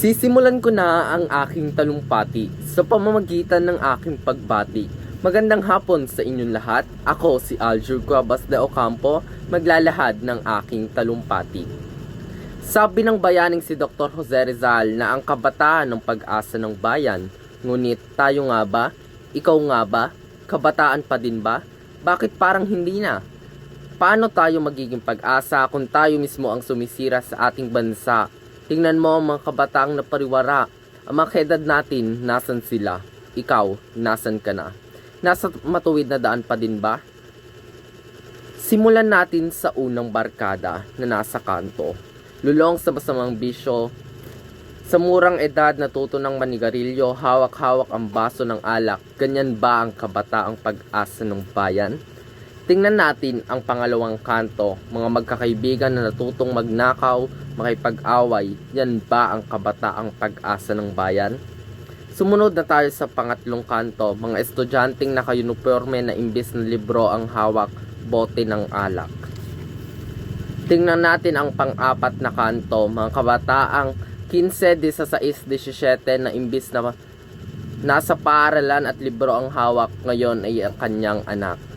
Sisimulan ko na ang aking talumpati sa pamamagitan ng aking pagbati. Magandang hapon sa inyong lahat. Ako si Aljur Cuevas de Ocampo, maglalahad ng aking talumpati. Sabi ng bayaning si Dr. Jose Rizal na ang kabataan ng pag-asa ng bayan. Ngunit tayo nga ba? Ikaw nga ba? Kabataan pa din ba? Bakit parang hindi na? Paano tayo magiging pag-asa kung tayo mismo ang sumisira sa ating bansa? Tingnan mo ang mga kabataang napariwara. Ang mga kaedad natin, nasan sila? Ikaw, nasan ka na? Nasa matuwid na daan pa din ba? Simulan natin sa unang barkada na nasa kanto. Lulong sa masamang bisyo. Sa murang edad natuto ng manigarilyo, hawak-hawak ang baso ng alak. Ganyan ba ang kabataang pag-asa ng bayan? Tingnan natin ang pangalawang kanto, mga magkakaibigan na natutong magnakaw, makipag-away, yan ba ang kabataang pag-asa ng bayan? Sumunod na tayo sa pangatlong kanto, mga estudyanteng naka-uniforme na imbis na libro ang hawak, bote ng alak. Tingnan natin ang pang-apat na kanto, mga kabataang 15, 16, 17 na imbis na nasa paaralan at libro ang hawak, ngayon ay ang kanyang anak.